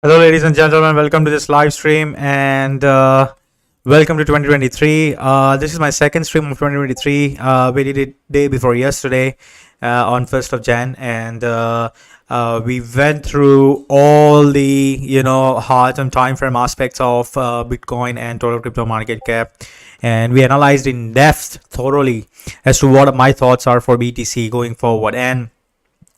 Hello, ladies and gentlemen. Welcome to this live stream and welcome to 2023. This is my second stream of 2023. We did it day before yesterday on 1st of Jan, and we went through all the hard and time frame aspects of Bitcoin and total crypto market cap, and we analyzed in depth thoroughly as to what my thoughts are for BTC going forward. And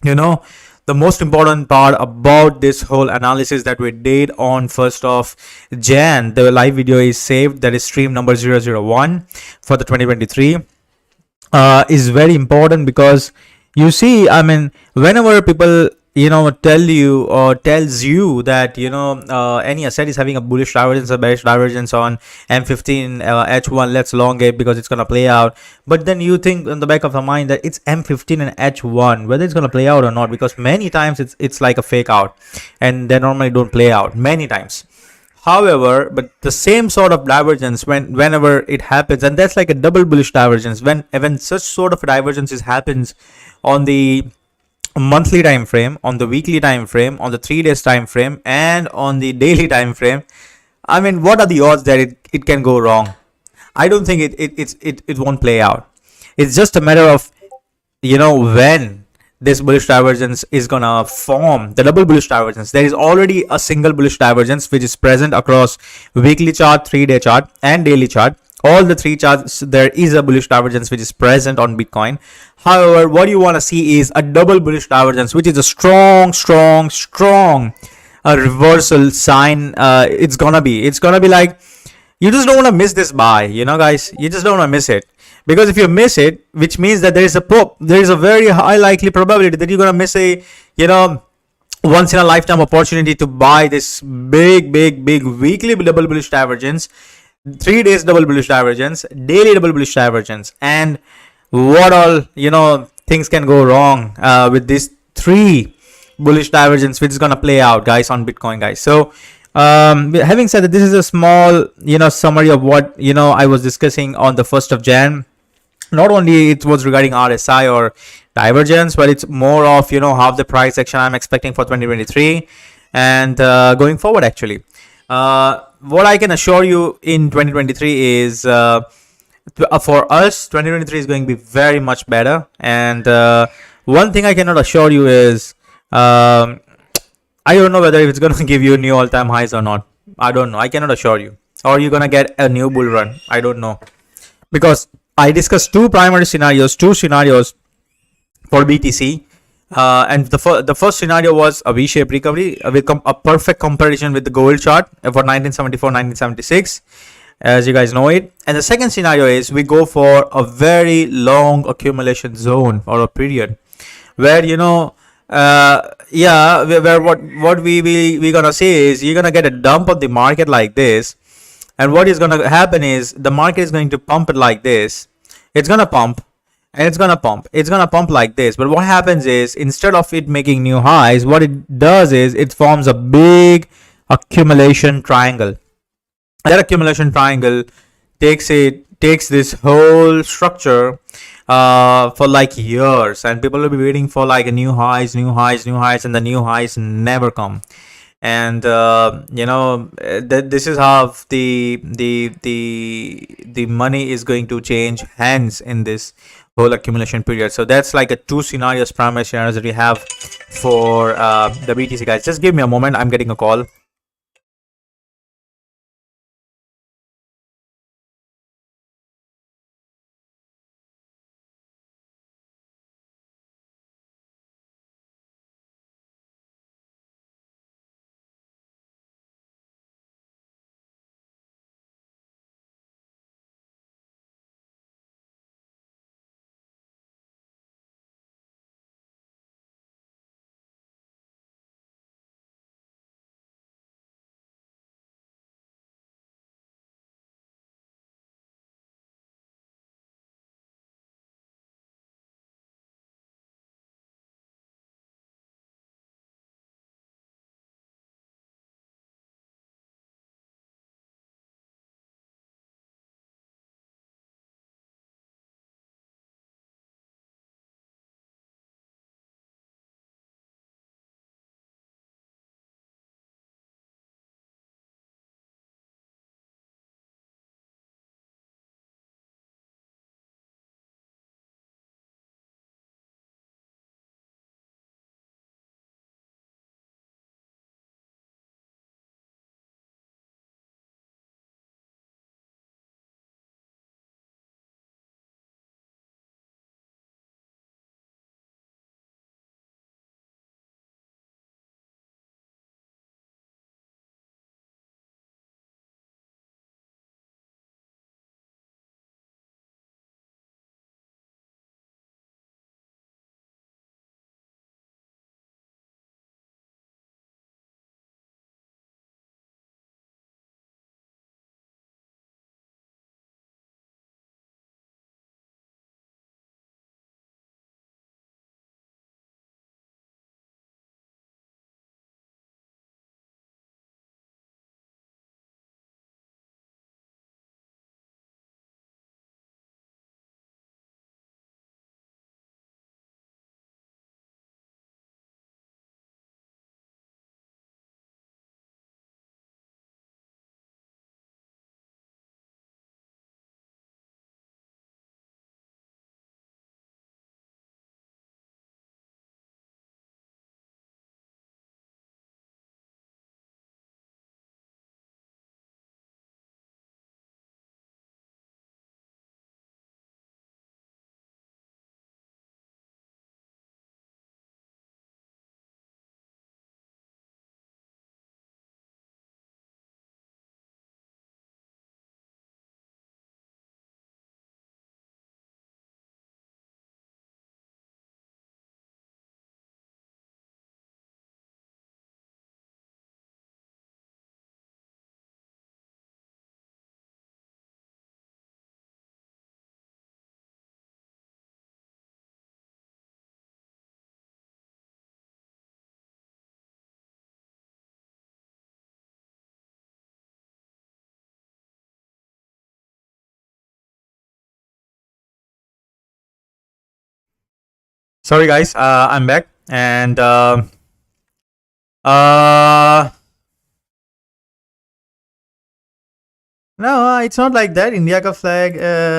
you know the most important part about this whole analysis that we did on 1st of Jan, the live video is saved, that is stream number 001 for the 2023, is very important because you see, I mean, whenever people tell you or tells you that any asset is having a bullish divergence or bearish divergence on M15 H1, let's long it because it's gonna play out. But then you think in the back of the mind that it's M15 and H1, whether it's gonna play out or not, because many times it's like a fake out, and they normally don't play out many times. However, but the same sort of divergence whenever it happens, and that's like a double bullish divergence. When such sort of divergences happens on the monthly time frame, on the weekly time frame, on the 3 days time frame, and on the daily time frame, I mean, what are the odds that it can go wrong? I don't think it won't play out. It's just a matter of when this bullish divergence is gonna form, the double bullish divergence. There is already a single bullish divergence which is present across weekly chart, 3-day chart, and daily chart. All the three charts, there is a bullish divergence which is present on Bitcoin. However, what you want to see is a double bullish divergence, which is a strong reversal sign. It's gonna be like, you just don't want to miss this buy, guys. You just don't want to miss it, because if you miss it, which means that there is a very high likely probability that you're gonna miss a once in a lifetime opportunity to buy this big weekly double bullish divergence, 3 days double bullish divergence, daily double bullish divergence, and what all things can go wrong with these 3 bullish divergence which is gonna play out, guys, on Bitcoin, guys. So having said that, this is a small summary of what I was discussing on the 1st of Jan. Not only it was regarding RSI or divergence, but it's more of how the price action I'm expecting for 2023 and going forward. Actually, what I can assure you in 2023 is for us 2023 is going to be very much better. And one thing I cannot assure you is I don't know whether it's going to give you new all-time highs or not. I don't know. I cannot assure you. Or you're going to get a new bull run. I don't know, because I discussed two scenarios for BTC. And the first scenario was a V-shaped recovery with a perfect comparison with the gold chart for 1974-1976, as you guys know it. And the second scenario is we go for a very long accumulation zone or a period where where what we gonna say is you're gonna get a dump of the market like this, and what is gonna happen is the market is going to pump it like this. It's gonna pump and it's gonna pump like this. But what happens is, instead of it making new highs, what it does is it forms a big accumulation triangle. That accumulation triangle takes this whole structure for like years, and people will be waiting for like a new highs, and the new highs never come. And this is how the money is going to change hands in this whole accumulation period. So that's like a primary scenarios that we have for the BTC, guys. Just give me a moment, I'm getting a call. Sorry, guys. I'm back, and uh, no, it's not like that. India का flag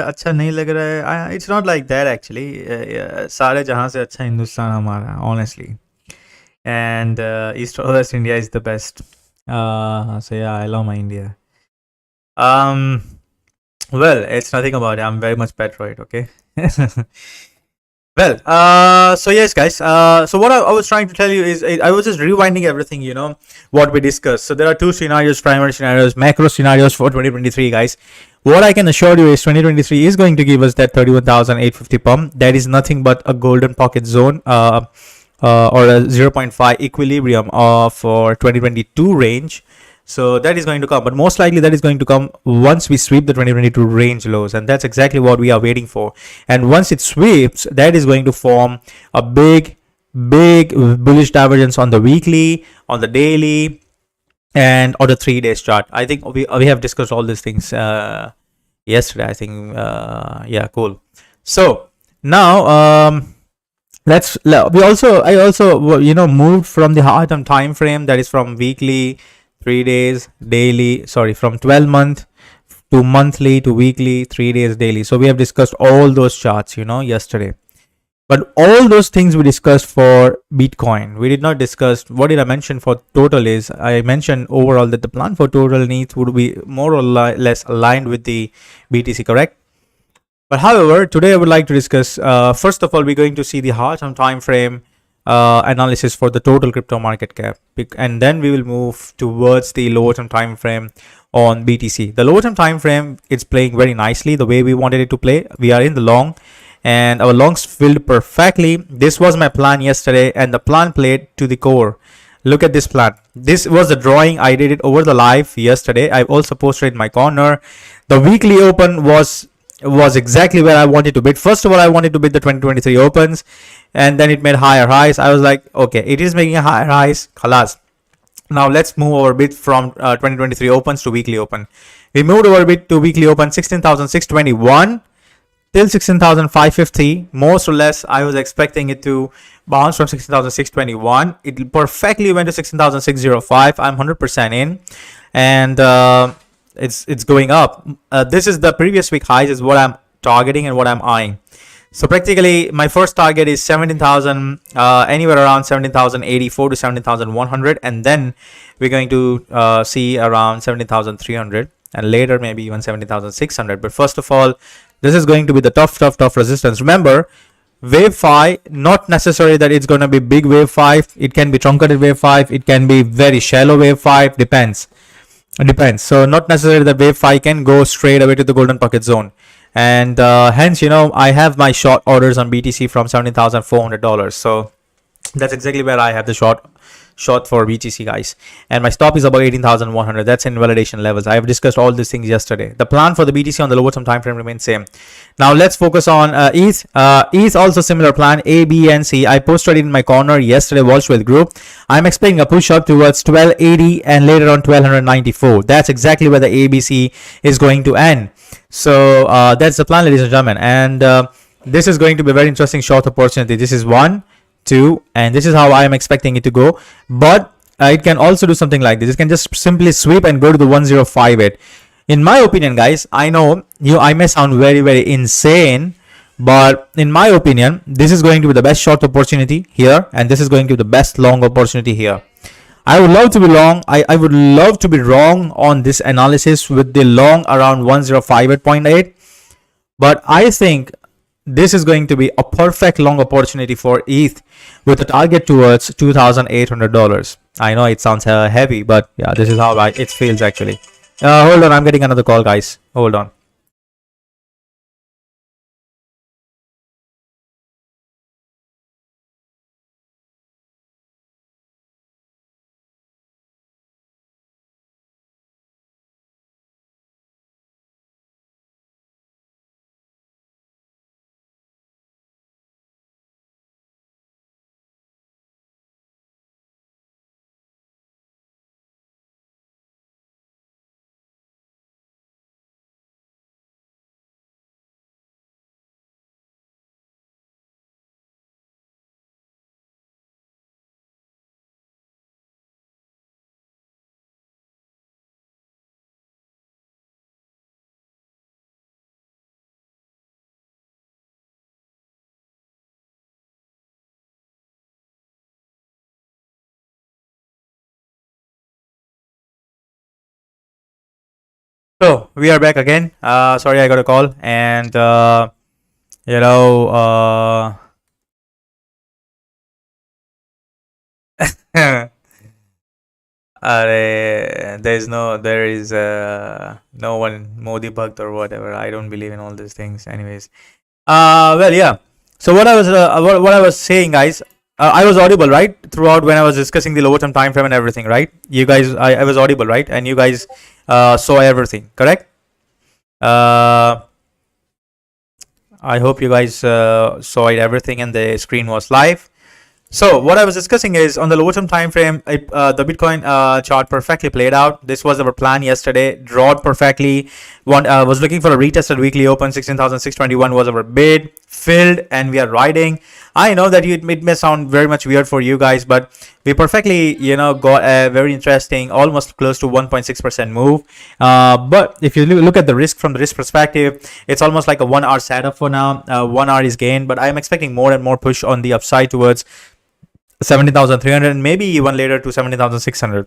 अच्छा नहीं लग रहा है. It's not like that actually. सारे जहाँ से अच्छा हिंदुस्तान हमारा, honestly. And East or West India is the best. So yeah, I love my India. Um, well, it's nothing about it. I'm very much patriotic. Okay. Well, so yes, guys. So what I was trying to tell you is I was just rewinding everything, what we discussed. So there are two scenarios, primary scenarios, macro scenarios for 2023, guys. What I can assure you is 2023 is going to give us that 31,850 pump. That is nothing but a golden pocket zone, or a zero point 0.5 equilibrium for 2022 range. So that is going to come, but most likely that is going to come once we sweep the 2022 range lows, and that's exactly what we are waiting for. And once it sweeps, that is going to form a big bullish divergence on the weekly, on the daily, and on the 3 days chart. I think we have discussed all these things yesterday. I think yeah, cool. So now I also moved from the hard term time frame, that is from weekly, 3 days, daily, sorry, from 12-month to monthly to weekly, 3 days, daily. So we have discussed all those charts yesterday, but all those things we discussed for Bitcoin. We did not discuss, what did I mention for total is, I mentioned overall that the plan for total needs would be more or less aligned with the BTC, correct? But however, today I would like to discuss, first of all, we're going to see the hard term time frame analysis for the total crypto market cap, and then we will move towards the lower term time frame on BTC. The lower term time frame, it's playing very nicely the way we wanted it to play. We are in the long, and our longs filled perfectly. This was my plan yesterday, and the plan played to the core. Look at this plan. This was the drawing. I did it over the live yesterday. I also posted in my corner. The weekly open was exactly where I wanted to bid. First of all, I wanted to bid the 2023 opens, and then it made higher highs. I was like, okay, it is making a higher highs. Khalas. Now let's move our bid from 2023 opens to weekly open. We moved our bid to weekly open 16,621 till 16,550. Most or less, I was expecting it to bounce from 16,621. It perfectly went to 16,605. I'm 100% in, and it's going up. This is the previous week highs is what I'm targeting and what I'm eyeing. So practically my first target is 17,000, anywhere around 17,084 to 17,100, and then we're going to see around 17,300, and later maybe even 17,600. But first of all, this is going to be the tough resistance. Remember, wave 5, not necessarily that it's going to be big wave 5. It can be truncated wave 5. It can be very shallow wave 5. Depends. So not necessarily that wave 5 can go straight away to the golden pocket zone. And hence, I have my short orders on BTC from $17,400. So that's exactly where I have the short for BTC, guys. And my stop is about 18,100. That's in validation levels. I have discussed all these things yesterday. The plan for the BTC on the lower term time frame remains same. Now let's focus on ETH. ETH also similar plan, A, B, and C. I posted it in my corner yesterday, Wall Street group. I'm expecting a push up towards 1280 and later on 1294. That's exactly where the ABC is going to end. So that's the plan, ladies and gentlemen. And this is going to be a very interesting short opportunity. This is 1, 2, and this is how I am expecting it to go. But it can also do something like this. It can just simply sweep and go to the 1058. In my opinion, guys, I know I may sound very insane, but in my opinion, this is going to be the best short opportunity here, and this is going to be the best long opportunity here. I would love to be long. I would love to be wrong on this analysis with the long around 1058.8, but I think this is going to be a perfect long opportunity for ETH with a target towards $2,800. I know it sounds heavy, but yeah, this is how it feels actually. Hold on, I'm getting another call, guys. Hold on. So we are back again. Sorry, I got a call, and you know, there is no one Modi Bhakt or whatever. I don't believe in all these things. Anyways, well, yeah. So what I was saying, guys, I was audible, right, throughout when I was discussing the lower term time frame and everything, right? You guys, I was audible, right, and you guys saw everything, correct? Uh, I hope you guys saw it everything and the screen was live. So what I was discussing is on the lower term time frame, the Bitcoin chart perfectly played out. This was our plan yesterday, drawed perfectly. Was looking for a retested weekly open. 16,621 was our bid, filled, and we are riding. I know that it may sound very much weird for you guys, but we perfectly, got a very interesting, almost close to 1.6% move. But if you look at the risk from the risk perspective, it's almost like a 1 hour setup for now. 1 hour is gained, but I am expecting more and more push on the upside towards 17,300 and maybe even later to 17,600.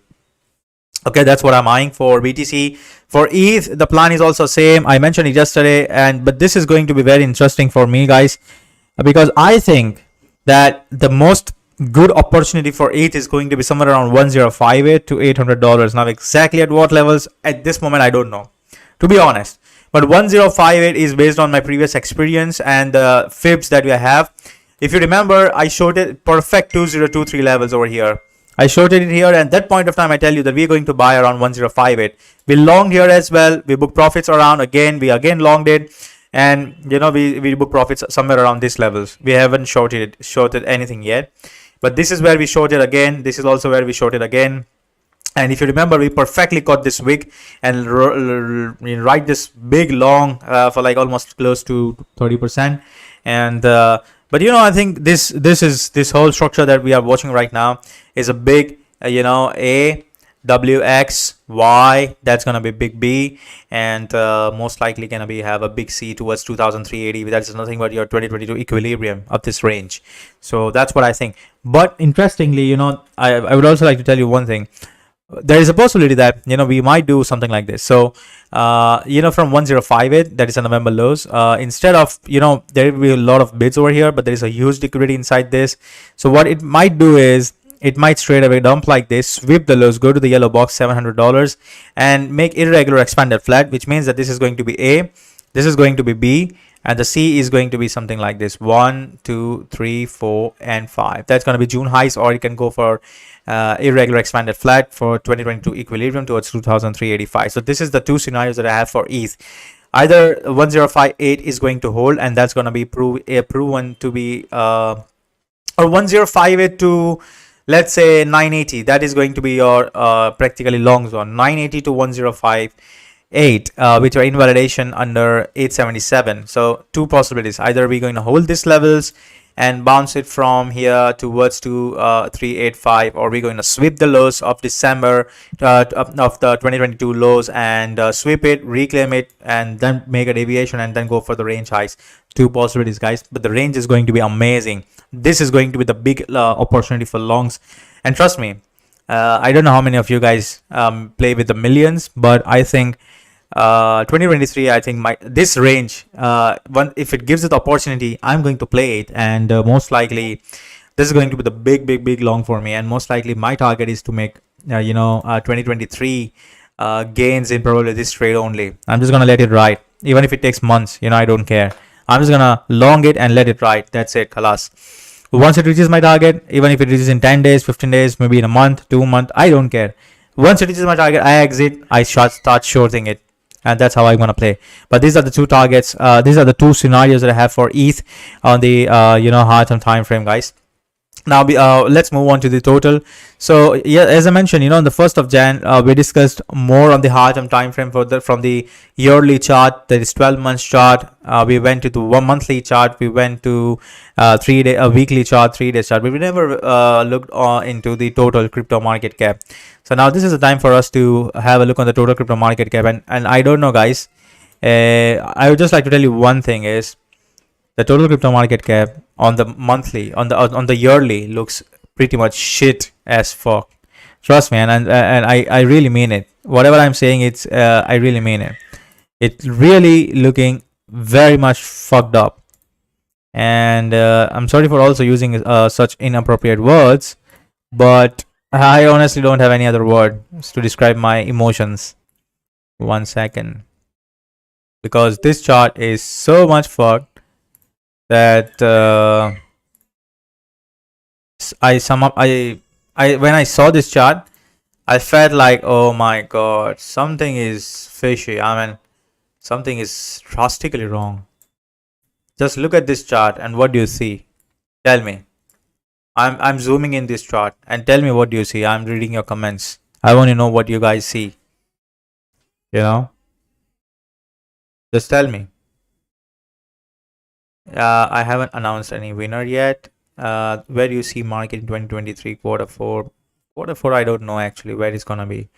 Okay, that's what I'm eyeing for BTC. For ETH, the plan is also same. I mentioned it yesterday, but this is going to be very interesting for me, guys, because I think that the most good opportunity for ETH is going to be somewhere around 1058 to $800. Now, exactly at what levels at this moment, I don't know, to be honest. But 1058 is based on my previous experience and the fibs that we have. If you remember, I showed it perfect 2023 levels over here. I showed it here, and at that point of time, I tell you that we're going to buy around 1058. We longed here as well. We booked profits around again. We again longed it, and we booked profits somewhere around these levels. We haven't showed it anything yet, but this is where we showed it again. This is also where we showed it again. And if you remember, we perfectly caught this wick and ride this big long for like almost close to 30%, and but I think this whole structure that we are watching right now is a big A, W, X, Y. That's gonna be big B, and most likely gonna be have a big C towards 2380. That's nothing but your 2022 equilibrium of this range. So that's what I think. But interestingly, I would also like to tell you one thing. There is a possibility that we might do something like this. So from 1058, that is a November lows, instead of there will be a lot of bids over here, but there is a huge liquidity inside this. So what it might do is it might straight away dump like this, sweep the lows, go to the yellow box, $700, and make irregular expanded flat, which means that this is going to be A, this is going to be B, and the C is going to be something like this: 1, 2, 3, 4, and 5. That's going to be June highs, or you can go for irregular expanded flat for 2022 equilibrium towards 2385. So this is the two scenarios that I have for ETH. Either 1058 is going to hold, and that's going to be proven to be or 1058 to, let's say, 980. That is going to be your practically long zone, 980 to 1058, which are invalidation under 877. So two possibilities: either we're going to hold these levels and bounce it from here towards to 385, or we're going to sweep the lows of December of the 2022 lows and sweep it, reclaim it, and then make a deviation and then go for the range highs. Two possibilities, guys, but the range is going to be amazing. This is going to be the big opportunity for longs, and trust me, I don't know how many of you guys play with the millions, but I think 2023, I think this range, if it gives it the opportunity, I'm going to play it, and most likely this is going to be the big long for me, and most likely my target is to make 2023 gains in probably this trade only. I'm just gonna let it ride, even if it takes months. I don't care. I'm just gonna long it and let it ride. That's it, khalas. Once it reaches my target, even if it reaches in 10 days, 15 days, maybe in a month, 2 months, I don't care. Once it reaches my target, I exit, I start shorting it. And that's how I'm going to play. But these are the two targets. These are the two scenarios that I have for ETH on the high term time frame, guys. Now let's move on to the total. So yeah, as I mentioned, on the 1st of Jan, we discussed more on the high term time frame from the yearly chart, that is 12 months chart. We went to the 1 monthly chart. We went to weekly chart, 3 day chart. But we never looked into the total crypto market cap. So now this is the time for us to have a look on the total crypto market cap. And I don't know, guys. I would just like to tell you one thing is the total crypto market cap on the monthly, on the yearly, looks pretty much shit as fuck. Trust me, and I really mean it. whatever I'm saying, it's I really mean it. It's really looking very much fucked up. And I'm sorry for also using such inappropriate words, but I honestly don't have any other word to describe my emotions. 1 second. Because this chart is so much fucked that when I saw this chart, I felt like, oh my god, something is fishy. I mean, something is drastically wrong. Just look at this chart and what do you see? Tell me. I'm zooming in this chart and tell me what do you see. I'm reading your comments. I want to know what you guys see. You know? Just tell me. I haven't announced any winner yet. Where do you see market in 2023 quarter 4? Quarter 4, I don't know actually where it's gonna be,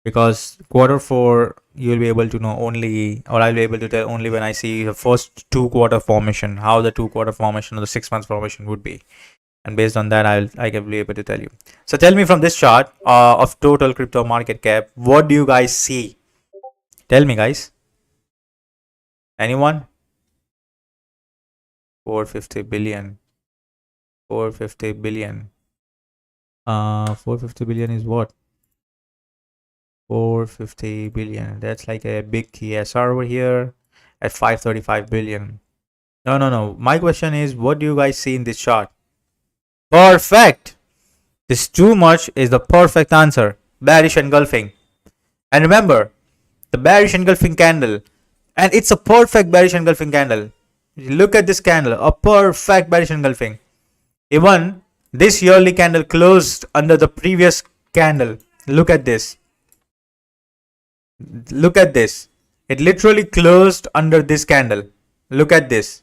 because quarter 4 you'll be able to know only, or I'll be able to tell only when I see the first 2-quarter formation, how the 2-quarter formation or the 6 months formation would be, and based on that I can be able to tell you. So tell me from this chart of total crypto market cap, what do you guys see? Tell me, guys. Anyone? 450 billion. 450 billion. 450 billion is what? 450 billion. That's like a big TSR over here at 535 billion. No. My question is, what do you guys see in this chart? Perfect. This too much is the perfect answer. Bearish engulfing. And remember, the bearish engulfing candle, and it's a perfect bearish engulfing candle. Look at this candle, a perfect bearish engulfing. Even this yearly candle closed under the previous candle. Look at this. Look at this. It literally closed under this candle. Look at this.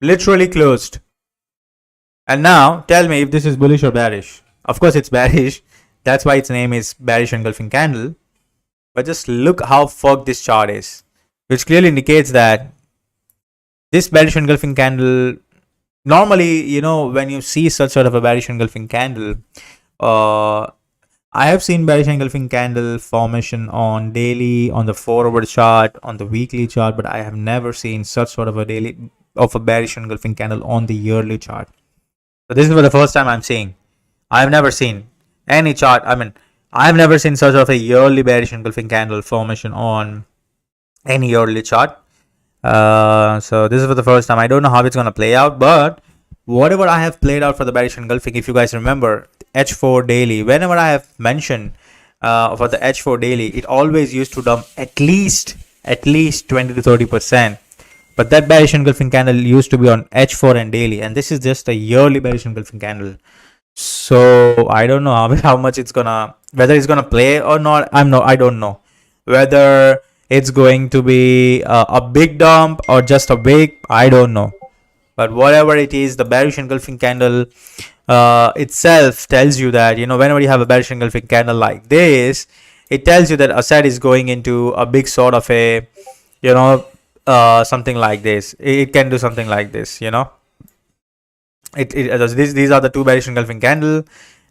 Literally closed. And now tell me if this is bullish or bearish. Of course it's bearish. That's why its name is bearish engulfing candle. But just look how fucked this chart is, which clearly indicates that this bearish engulfing candle, normally, you know, when you see such sort of a bearish engulfing candle, I have seen bearish engulfing candle formation on daily, on the 4-hour chart, on the weekly chart, but I have never seen such sort of a bearish engulfing candle on the yearly chart. So this is for the first time I'm seeing. I have never seen any chart. I mean, I've never seen such of a yearly bearish engulfing candle formation on any yearly chart. So this is for the first time. I don't know how it's gonna play out, but whatever I have played out for the bearish engulfing, if you guys remember, H4 daily, whenever I have mentioned for the H4 daily, it always used to dump at least 20 to 30%. But that bearish engulfing candle used to be on H4 and daily, and this is just a yearly bearish engulfing candle. So I don't know how much it's gonna, whether it's gonna play or not. I don't know whether it's going to be a big dump or just a big, I don't know. But whatever it is, the bearish engulfing candle itself tells you that, you know, whenever you have a bearish engulfing candle like this, it tells you that asset is going into a big sort of a, you know, something like this. It can do something like this, you know. These are the two bearish engulfing candle,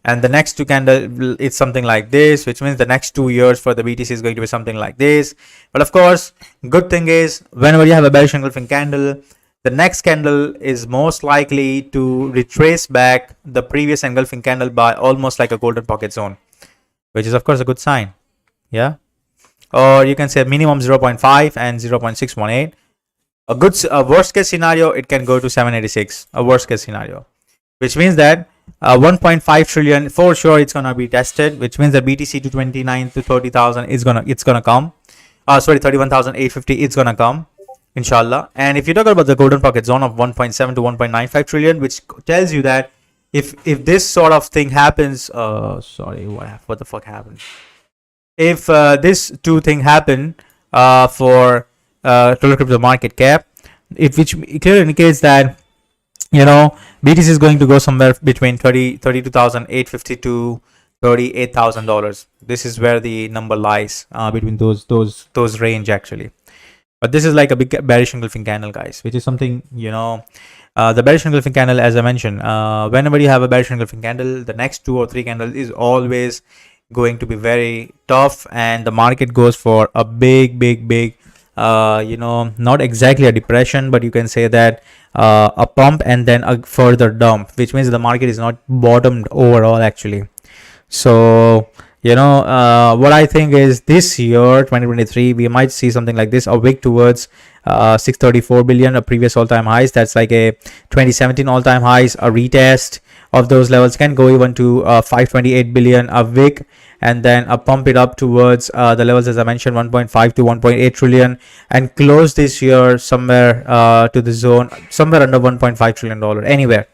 and the next two candle, it's something like this, which means the next 2 years for the BTC is going to be something like this. But of course, good thing is, whenever you have a bearish engulfing candle, the next candle is most likely to retrace back the previous engulfing candle by almost like a golden pocket zone, which is of course a good sign. Yeah, or you can say minimum 0.5 and 0.618. A worst case scenario, it can go to 786. A worst case scenario, which means that 1.5 trillion for sure it's gonna be tested, which means that BTC to 29 to 30,000 is gonna come. 31,850 it's gonna come, inshallah. And if you talk about the golden pocket zone of 1.7 to 1.95 trillion, which tells you that if this sort of thing happens, what the fuck happened? If this two thing happen for total crypto market cap, which clearly indicates that, you know, BTC is going to go somewhere between 32,850 to $38,000. This is where the number lies, between those range actually. But this is like a big bearish engulfing candle, guys, which is something, you know, the bearish engulfing candle, as I mentioned, whenever you have a bearish engulfing candle, the next 2 or 3 candles is always going to be very tough, and the market goes for a big not exactly a depression, but you can say that a pump and then a further dump, which means the market is not bottomed overall actually. So what I think is this year 2023 we might see something like this, a wick towards 634 billion, a previous all-time highs. That's like a 2017 all-time highs. A retest of those levels can go even to 528 billion, a wick, and then pump it up towards the levels as I mentioned, 1.5 to 1.8 trillion, and close this year somewhere to the zone somewhere under 1.5 trillion dollar, anywhere.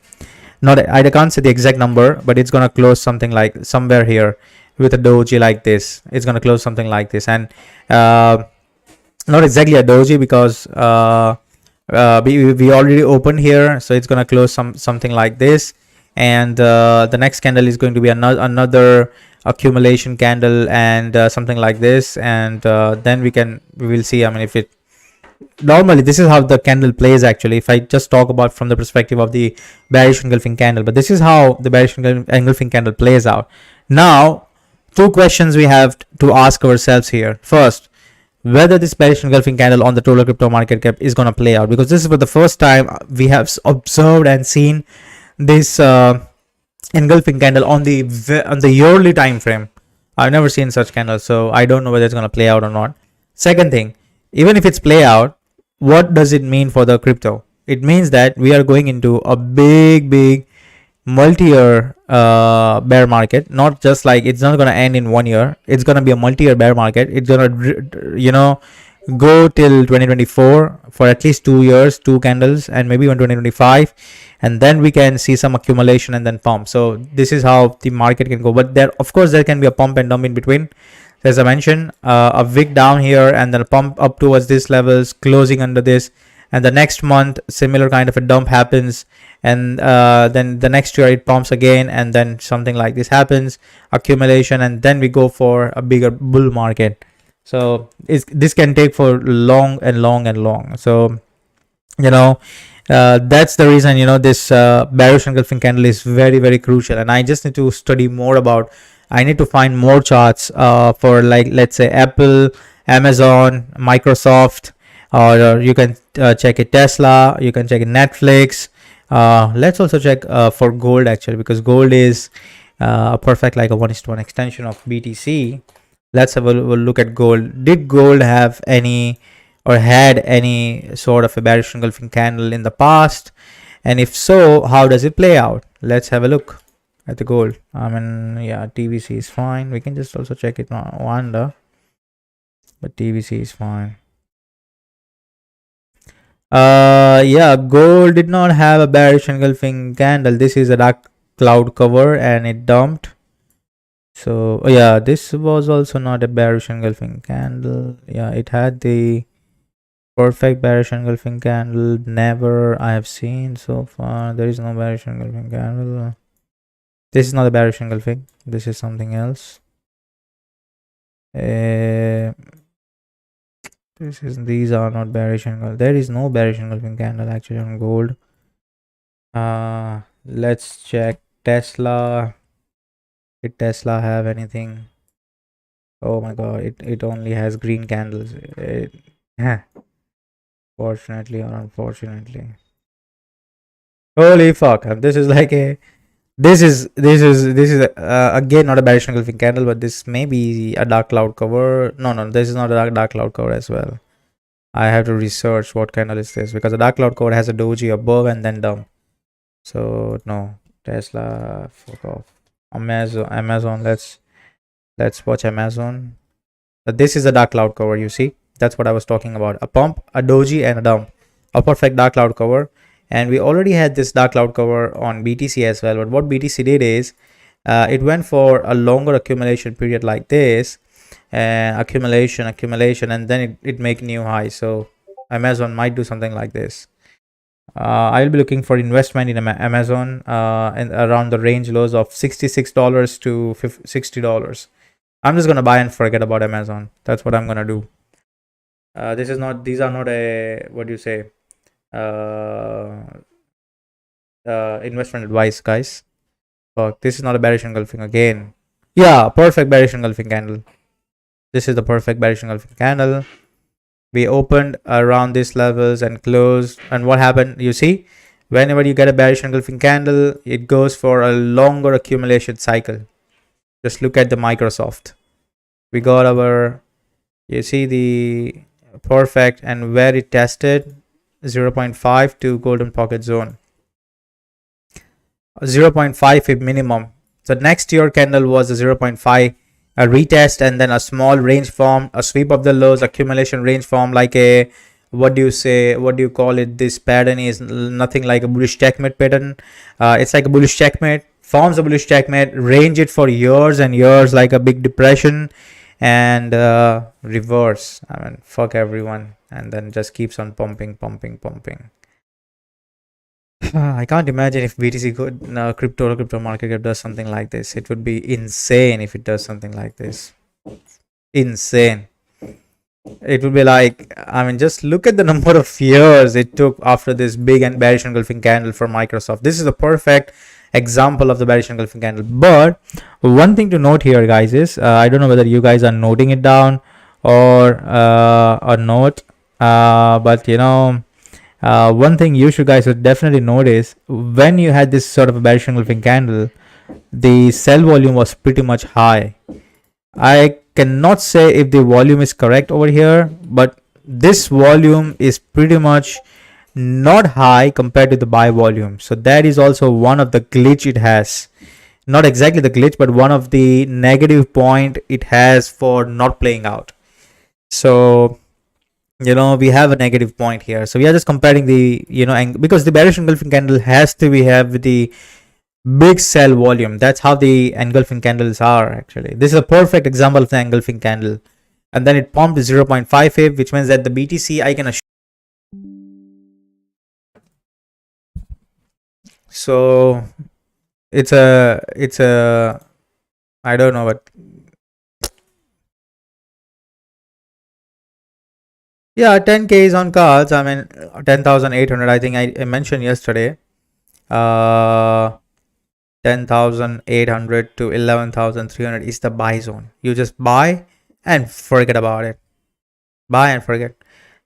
Not, I can't say the exact number, but it's gonna close something like somewhere here with a doji like this. It's gonna close something like this, and not exactly a doji because we already opened here, so it's gonna close something like this, and the next candle is going to be another accumulation candle, and something like this, and then we will see. I mean, if it normally this is how the candle plays actually, if I just talk about from the perspective of the bearish engulfing candle, but this is how the bearish engulfing candle plays out. Now, two questions we have to ask ourselves here. First, whether this bearish engulfing candle on the total crypto market cap is going to play out, because this is for the first time we have observed and seen this engulfing candle on the yearly time frame. I've never seen such candles, so I don't know whether it's going to play out or not. Second thing, even if it's play out, what does it mean for the crypto? It means that we are going into a big multi-year bear market. Not just like, it's not going to end in 1 year, it's going to be a multi-year bear market. It's going to go till 2024 for at least 2 years, 2 candles, and maybe even 2025, and then we can see some accumulation and then pump. So this is how the market can go, but there, of course, there can be a pump and dump in between. As I mentioned, a wick down here and then a pump up towards these levels, closing under this, and the next month similar kind of a dump happens, and then the next year it pumps again, and then something like this happens, accumulation, and then we go for a bigger bull market. So this can take for long and long. So that's the reason this bearish engulfing candle is very crucial, and I just need to study more about. I need to find more charts for, like, let's say Apple, Amazon, Microsoft, or you can check it Tesla, you can check it Netflix. Let's also check for gold actually, because gold is perfect like a 1:1 extension of BTC. Let's have a look at gold. Did gold have any or had any sort of a bearish engulfing candle in the past? And if so, how does it play out? Let's have a look at the gold. I mean, yeah, TVC is fine. We can just also check it on Wanda, but TVC is fine. Yeah, gold did not have a bearish engulfing candle. This is a dark cloud cover and it dumped. So yeah, this was also not a bearish engulfing candle. Yeah, it had the perfect bearish engulfing candle. Never I have seen so far. There is no bearish engulfing candle. This is not a bearish engulfing. This is something else. These are not bearish engulfing. There is no bearish engulfing candle actually on gold. Let's check Tesla. Did Tesla have anything? Oh my god, it only has green candles. Fortunately or unfortunately. Holy fuck! This is like a. This is again not a bearish engulfing candle, but this may be a dark cloud cover. No, this is not a dark cloud cover as well. I have to research what candle is this, because a dark cloud cover has a doji above and then down. So no, Tesla, fuck off. Amazon. Let's watch Amazon. But this is a dark cloud cover. You see, that's what I was talking about. A pump, a doji, and a dump. A perfect dark cloud cover. And we already had this dark cloud cover on BTC as well. But what BTC did is it went for a longer accumulation period like this, accumulation, and then it make new high. So Amazon might do something like this. I'll be looking for investment in Amazon and around the range lows of $66 to $60. I'm just gonna buy and forget about Amazon. That's what I'm gonna do. These are not a, what do you say, investment advice, guys. Fuck, this is not a bearish engulfing again. Yeah, perfect bearish engulfing candle. This is the perfect bearish engulfing candle. We opened around these levels and closed. And what happened? You see, whenever you get a bearish engulfing candle, it goes for a longer accumulation cycle. Just look at the Microsoft. We got our, you see the perfect, and where it tested 0.5 to golden pocket zone. 0.5 minimum. So next year candle was a 0.5, a retest, and then a small range form, a sweep of the lows, accumulation range form, like a, what do you say, what do you call it, this pattern is nothing like a bullish checkmate pattern. It's like a bullish checkmate, forms a bullish checkmate, range it for years and years like a big depression, and reverse, I mean, fuck everyone, and then just keeps on pumping. I can't imagine if BTC could, crypto market cap does something like this. It would be insane if it does something like this. Insane. It would be like, I mean, just look at the number of years it took after this big and bearish engulfing candle for Microsoft. This is the perfect example of the bearish engulfing candle. But one thing to note here, guys, is I don't know whether you guys are noting it down or not. But you know, one thing you should guys would definitely notice, when you had this sort of a bearish engulfing candle, the sell volume was pretty much high. I cannot say if the volume is correct over here, but this volume is pretty much not high compared to the buy volume. So that is also one of the glitch it has. Not exactly the glitch, but one of the negative point it has for not playing out. So you know, we have a negative point here. So we are just comparing the, you know, because the bearish engulfing candle has to be have the big sell volume. That's how the engulfing candles are actually. This is a perfect example of the engulfing candle. And then it pumped 0.58, which means that the BTC, I can assure. So it's a I don't know what. Yeah, 10k is on cards. I mean, 10,800. I think I mentioned yesterday. 10,800 to 11,300 is the buy zone. You just buy and forget about it. Buy and forget.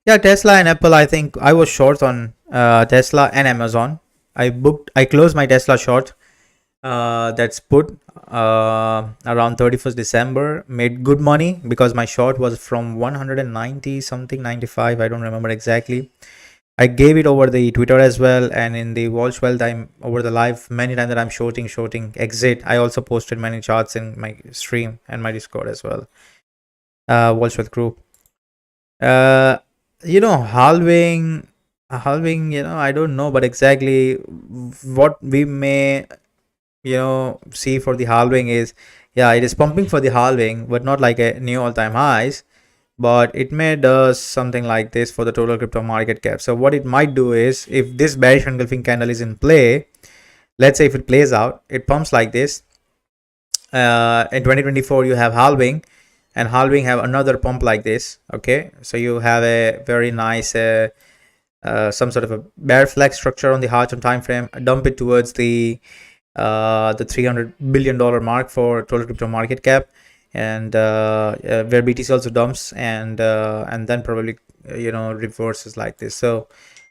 Yeah, Tesla and Apple. I think I was short on Tesla and Amazon. I closed my Tesla short. That's put around 31st December. Made good money because my short was from 190 something, 95. I don't remember exactly. I gave it over the Twitter as well, and in the Walsh Wealth, I'm over the live many times that I'm shorting, exit. I also posted many charts in my stream and my Discord as well. Walsh Wealth group. You know, halving, you know, I don't know, but exactly what we may, you know, see for the halving is, yeah, it is pumping for the halving, but not like a new all-time highs. But it may does something like this for the total crypto market cap. So what it might do is, if this bearish engulfing candle is in play, let's say if it plays out, it pumps like this. In 2024 you have halving, and halving have another pump like this. Okay, so you have a very nice some sort of a bear flag structure on the Hartman time frame. Dump it towards the $300 billion mark for total crypto market cap, and where BTC also dumps, and then probably you know, reverses like this. So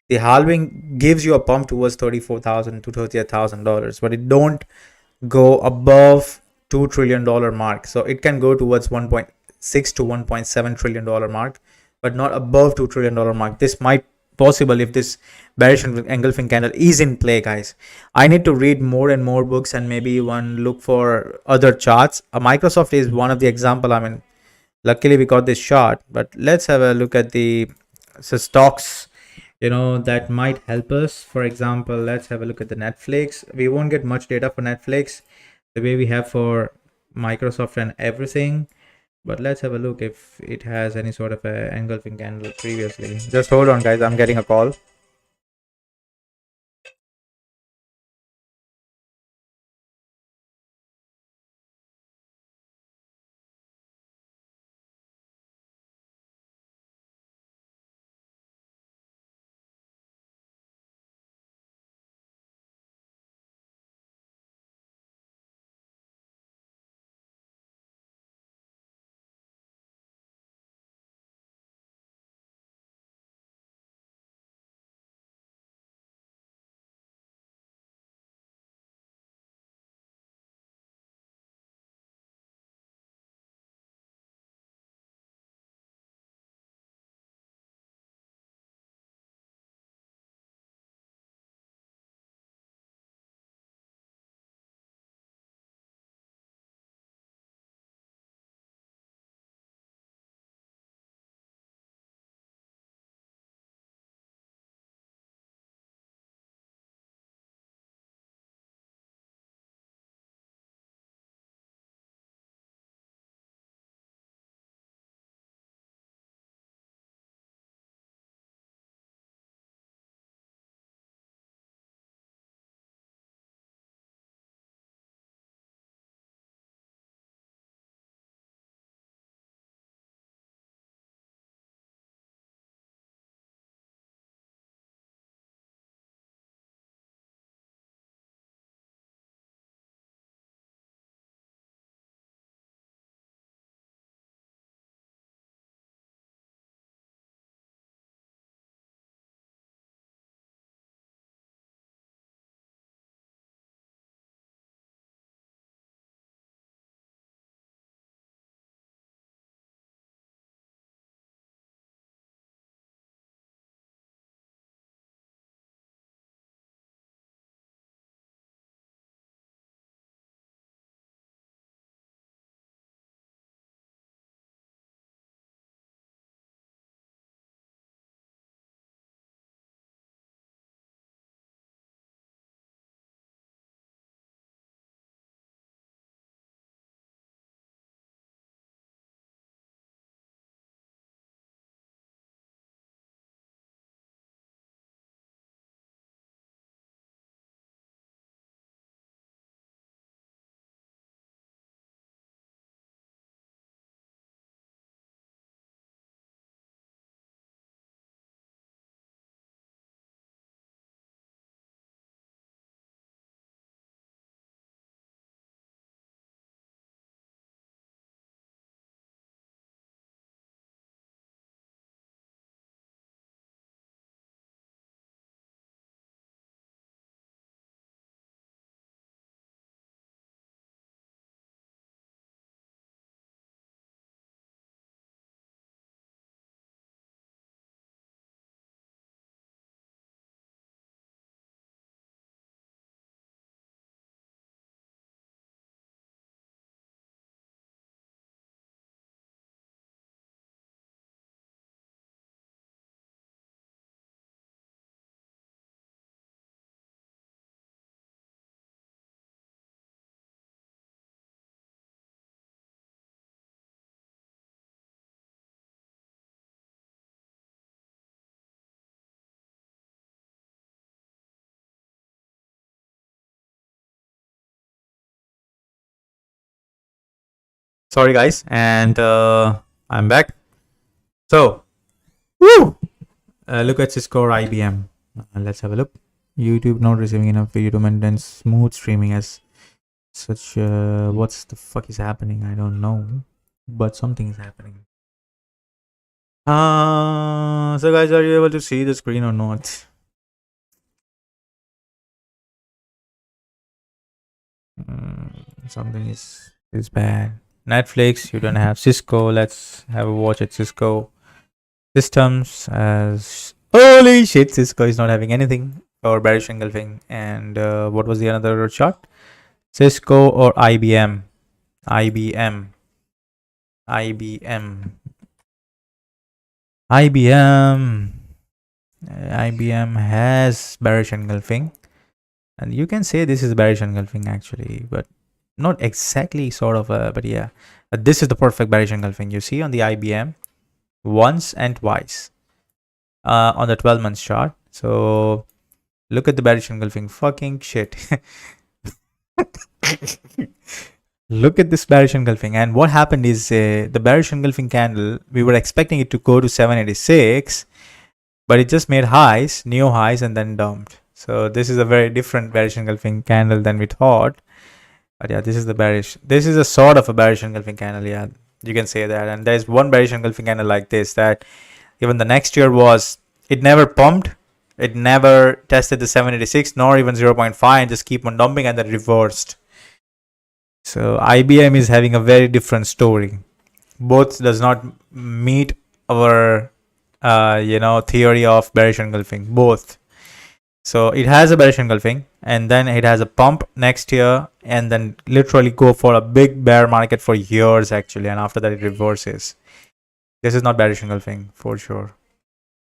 the halving gives you a pump towards $34,000 to $38,000, but it don't go above $2 trillion mark. So it can go towards 1.6 to 1.7 trillion dollar mark, but not above $2 trillion mark. This might possible if this bearish engulfing candle is in play, guys. I need to read more and more books, and maybe one look for other charts. Microsoft is one of the example. I mean, luckily we got this chart, but let's have a look at the stocks, you know, that might help us. For example, let's have a look at the Netflix. We won't get much data for Netflix the way we have for Microsoft and everything, but let's have a look if it has any sort of a engulfing candle previously. Just hold on, guys, I'm getting a call. Sorry, guys, and I'm back. So, woo! Look at Cisco or IBM. Let's have a look. YouTube not receiving enough video to maintain smooth streaming as such. What's the fuck is happening? I don't know, but something is happening. So guys, are you able to see the screen or not? Something is bad. Netflix, you don't have Cisco. Let's have a watch at Cisco systems. As holy shit, Cisco is not having anything, or bearish engulfing. And what was the another chart? Cisco or IBM? IBM has bearish engulfing, and you can say this is bearish engulfing actually, but not exactly sort of but yeah, this is the perfect bearish engulfing. You see on the IBM once and twice on the 12 months chart. So look at the bearish engulfing. Fucking shit. Look at this bearish engulfing, and what happened is the bearish engulfing candle, we were expecting it to go to 786, but it just made highs, new highs, and then dumped. So this is a very different bearish engulfing candle than we thought. But yeah, this is the bearish. This is a sort of a bearish engulfing candle. Yeah, you can say that. And there's one bearish engulfing candle like this that even the next year was, it never pumped. It never tested the 786 nor even 0.5 and just keep on dumping and then reversed. So IBM is having a very different story. Both does not meet our theory of bearish engulfing. Both. So it has a bearish engulfing, and then it has a pump next year, and then literally go for a big bear market for years actually, and after that it reverses. This is not bearish engulfing for sure.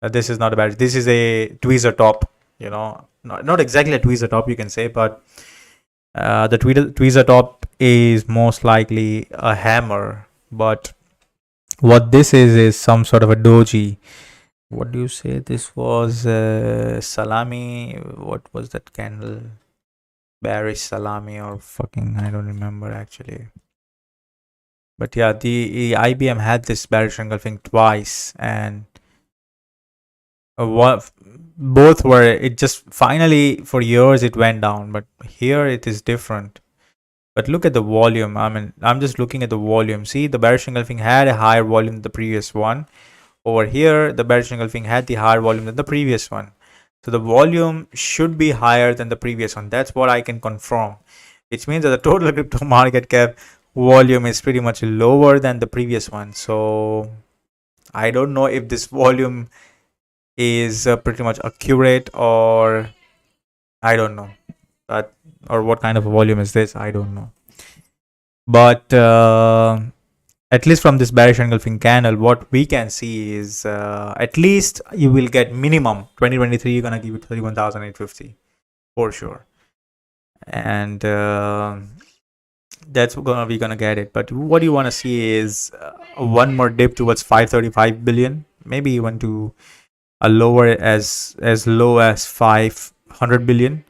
This is not a bearish. This is a tweezer top. Not exactly a tweezer top, you can say, but the tweezer top is most likely a hammer. But what this is some sort of a doji. What do you say? This was salami. What was that candle? Bearish salami or fucking, I don't remember actually. But yeah, the IBM had this bearish engulfing twice, and both were, it just finally for years it went down, but here it is different. But look at the volume. I mean, I'm just looking at the volume. See, the bearish engulfing had a higher volume than the previous one. Over here, the bearish engulfing had the higher volume than the previous one. So the volume should be higher than the previous one. That's what I can confirm. Which means that the total crypto market cap volume is pretty much lower than the previous one. So I don't know if this volume is pretty much accurate, or I don't know that, or what kind of a volume is this. I don't know. But at least from this bearish engulfing candle, what we can see is at least you will get minimum 2023. You're gonna give it 31,850 for sure, and that's we're gonna get it. But what you want to see is one more dip towards 535 billion, maybe even to a lower as low as 500 billion,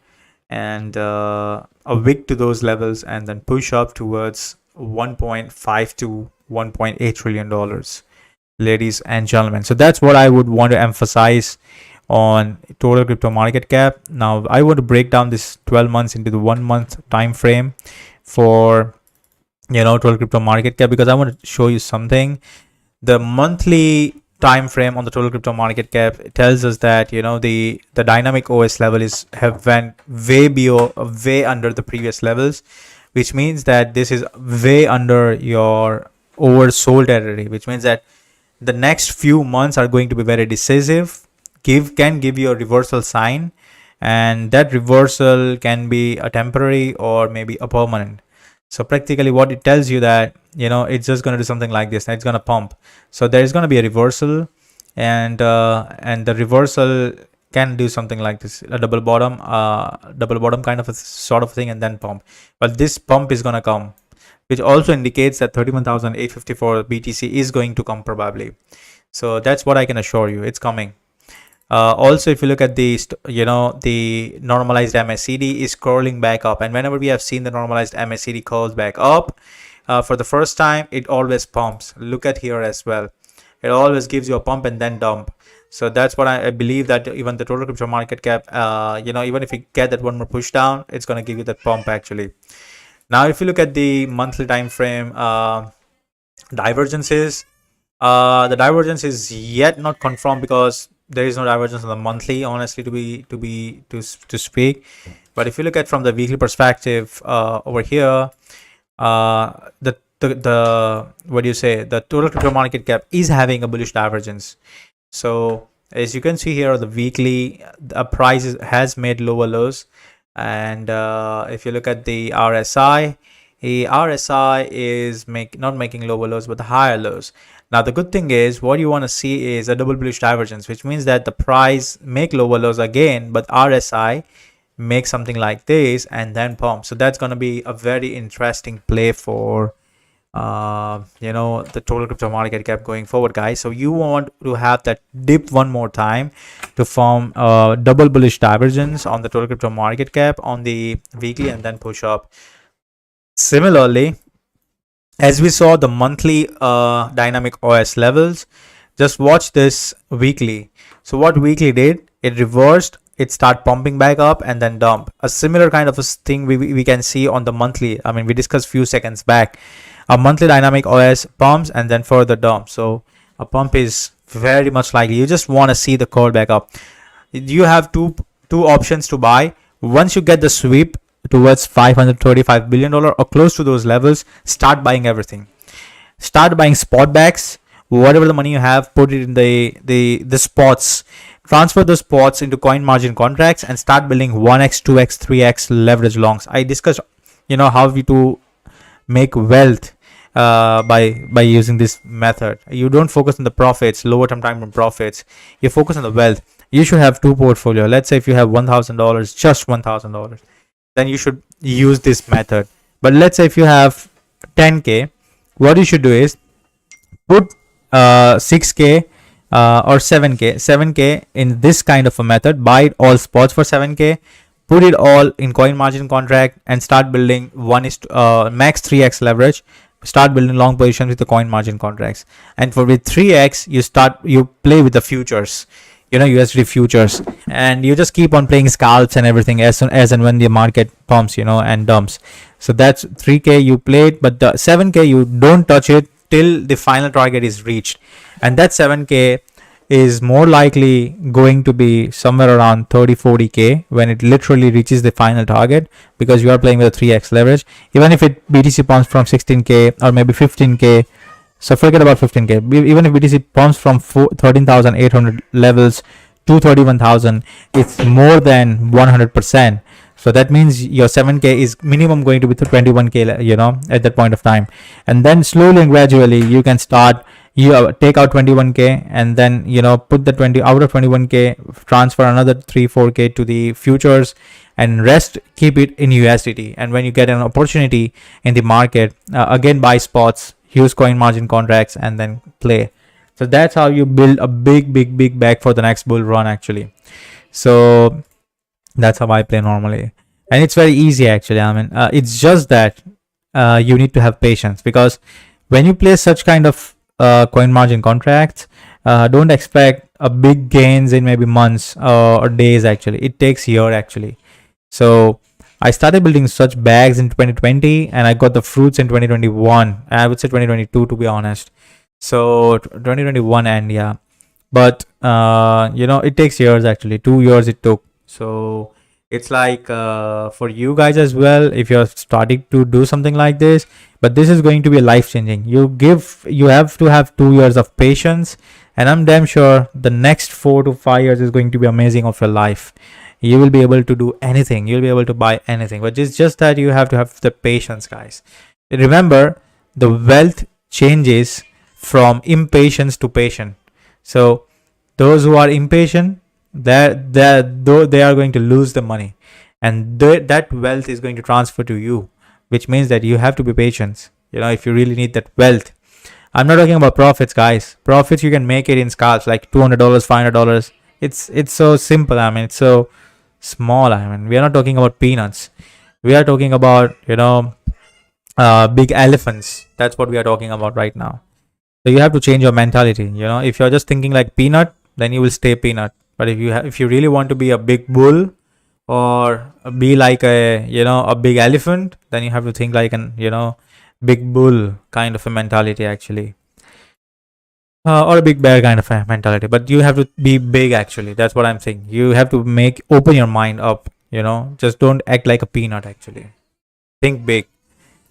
and a wick to those levels, and then push up towards 1.5 to 1.8 trillion dollars, ladies and gentlemen. So that's what I would want to emphasize on total crypto market cap. Now I want to break down this 12 months into the 1 month time frame for total crypto market cap, because I want to show you something. The monthly time frame on the total crypto market cap tells us that the dynamic OS level have went way under the previous levels, which means that this is way under your oversold territory, which means that the next few months are going to be very decisive, can give you a reversal sign, and that reversal can be a temporary or maybe a permanent. So practically what it tells you that it's just going to do something like this, and it's going to pump. So there is going to be a reversal, and the reversal can do something like this, a double bottom kind of a sort of thing, and then pump. But this pump is going to come, which also indicates that 31,854 BTC is going to come probably. So that's what I can assure you, it's coming. Also, if you look at the normalized MACD is curling back up, and whenever we have seen the normalized MACD curls back up, for the first time, it always pumps. Look at here as well. It always gives you a pump and then dump. So that's what I believe, that even the total crypto market cap, even if you get that one more push down, it's going to give you that pump actually. Now, if you look at the monthly time frame divergences, the divergence is yet not confirmed because there is no divergence on the monthly, honestly, to speak. But if you look at from the weekly perspective over here, the what do you say, the total crypto market cap is having a bullish divergence. So as you can see here, the weekly, the price has made lower lows. And if you look at the RSI, is not making lower lows but the higher lows. Now the good thing is, what you want to see is a double bullish divergence, which means that the price make lower lows again, but RSI make something like this and then pump. So that's going to be a very interesting play for the total crypto market cap going forward, guys. So you want to have that dip one more time to form a double bullish divergence on the total crypto market cap on the weekly and then push up. Similarly, as we saw the monthly dynamic OS levels, just watch this weekly. So what weekly did, it reversed, it start pumping back up and then dump. A similar kind of a thing we can see on the monthly. I mean, we discussed few seconds back. A monthly dynamic OS pumps and then further dump. So a pump is very much likely. You just want to see the curl back up. You have two options to buy. Once you get the sweep towards $535 billion or close to those levels, start buying everything. Start buying spot backs. Whatever the money you have, put it in the spots. Transfer those spots into coin margin contracts and start building 1x, 2x, 3x leverage longs. I discussed, how we to make wealth by using this method. You don't focus on the profits, lower term time frame profits. You focus on the wealth. You should have two portfolio. Let's say if you have $1,000, just $1,000, then you should use this method. But let's say if you have 10k, what you should do is put 6k or 7k in this kind of a method. Buy all spots for 7k, put it all in coin margin contract and start building max 3x leverage. Start building long positions with the coin margin contracts. And with 3x, you play with the futures, USD futures, and you just keep on playing scalps and everything as and when the market pumps, and dumps. So that's 3k you played, but the 7k you don't touch it till the final target is reached. And that 7k is more likely going to be somewhere around 30-40k when it literally reaches the final target, because you are playing with a 3x leverage. Even if BTC pumps from 16k or maybe 15k, so forget about 15k, even if BTC pumps from 13,800 levels to 31,000, it's more than 100%. So that means your 7k is minimum going to be 21k, at that point of time. And then slowly and gradually you can start, you take out 21k and then, put the 20 out of 21k, transfer another 3-4k to the futures, and rest keep it in USDT. And when you get an opportunity in the market, again buy spots, use coin margin contracts, and then play. So that's how you build a big bag for the next bull run actually. So that's how I play normally, and it's very easy actually. I mean, it's just that you need to have patience, because when you play such kind of coin margin contracts, don't expect a big gains in maybe months or days. Actually, it takes year actually. So I started building such bags in 2020 and I got the fruits in 2021. I would say 2022 to be honest. So 2021 and yeah, but it takes years actually. 2 years it took. So it's like for you guys as well, if you're starting to do something like this, but this is going to be life changing. You have to have 2 years of patience, and I'm damn sure the next 4 to 5 years is going to be amazing of your life. You will be able to do anything, you'll be able to buy anything, but it's just that you have to have the patience, guys. Remember, the wealth changes from impatience to patient. So those who are impatient, they are going to lose the money, and that wealth is going to transfer to you, which means that you have to be patient, if you really need that wealth. I'm not talking about profits, guys. Profits you can make it in scalps, like $200, $500. It's so simple. I mean, it's so small. I mean, we are not talking about peanuts. We are talking about big elephants. That's what we are talking about right now. So you have to change your mentality. You know, if you're just thinking like peanut, then you will stay peanut. But if you really want to be a big bull or be like a, you know, a big elephant, then you have to think like an, you know, big bull kind of a mentality actually. Or a big bear kind of a mentality, but you have to be big actually. That's what I'm saying. You have to open your mind up, you know, just don't act like a peanut actually. Think big.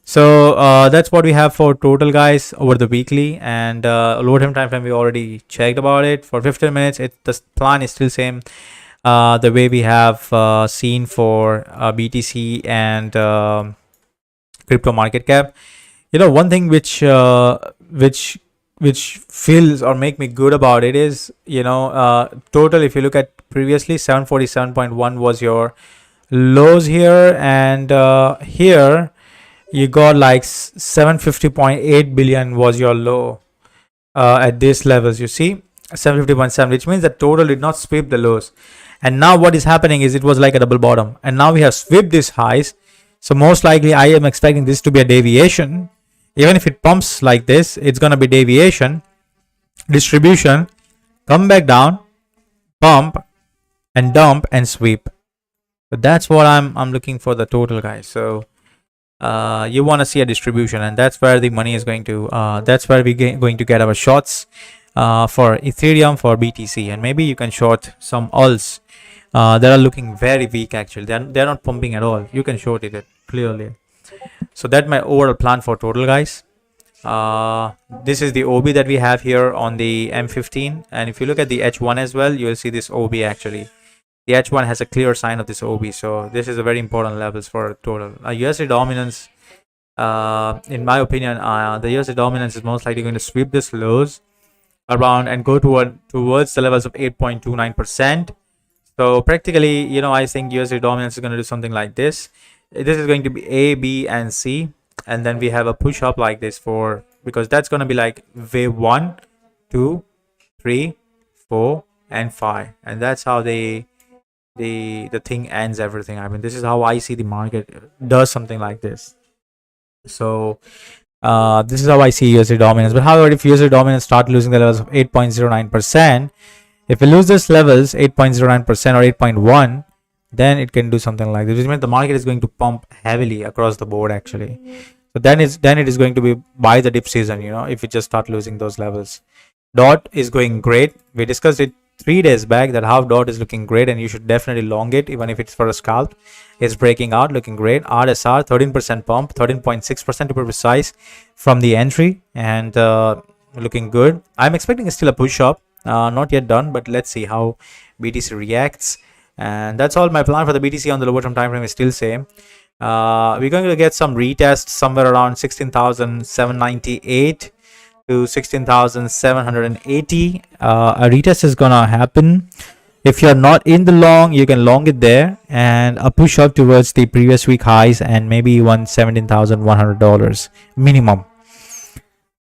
So that's what we have for total, guys, over the weekly. And load time frame we already checked about it for 15 minutes. The plan is still same, the way we have seen for BTC and crypto market cap. You know, one thing which feels or make me good about it is, you know, total, if you look at previously, 747.1 was your lows here, and here you got like 750.8 billion was your low at these levels. You see 750.7, which means that total did not sweep the lows. And now what is happening is it was like a double bottom, and now we have swept these highs. So most likely I am expecting this to be a deviation. Even if it pumps like this, it's going to be deviation, distribution, come back down, pump, and dump and sweep. So that's what I'm looking for the total, guys. So you want to see a distribution, and that's where the money is going to, that's where we're going to get our shorts for Ethereum, for BTC, and maybe you can short some alts that are looking very weak actually. They're not pumping at all. You can short it clearly. So that's my overall plan for total, guys. This is the OB that we have here on the M15, and if you look at the H1 as well, you will see this OB actually. The H1 has a clear sign of this OB, so this is a very important levels for total. USD dominance, in my opinion, the USD dominance is most likely going to sweep this lows around and go towards the levels of 8.29%. So practically, you know, I think USD dominance is going to do something like this. This is going to be A, B, and C, and then we have a push up like this for, because that's going to be like wave 1, 2, 3, 4, and 5, and that's how the thing ends everything. I mean, this is how I see the market does something like this. So this is how I see USD dominance. But however, if USD dominance start losing the levels of 8.09%, if we lose this levels 8.09% or 8.1, then it can do something like this, which means the market is going to pump heavily across the board actually. So then it is going to be by the dip season, you know, if we just start losing those levels. DOT is going great. We discussed it 3 days back that how DOT is looking great, and you should definitely long it even if it's for a scalp. It's breaking out, looking great. RSR 13% pump, 13.6% to be precise from the entry, and looking good. I'm expecting still a push up, not yet done, but let's see how BTC reacts. And that's all. My plan for the BTC on the lower term time frame is still same. We're going to get some retest somewhere around 16,798 to 16,780. A retest is gonna happen. If you're not in the long, you can long it there, and a push up towards the previous week highs, and maybe even $17,100 minimum.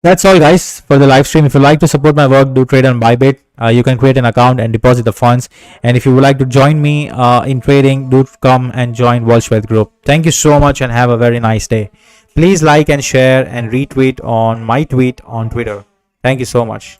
That's all, guys, for the live stream. If you like to support my work, do trade on Bybit. You can create an account and deposit the funds. And if you would like to join me in trading, do come and join Walsh Wealth Group. Thank you so much and have a very nice day. Please like and share and retweet on my tweet on Twitter. Thank you so much.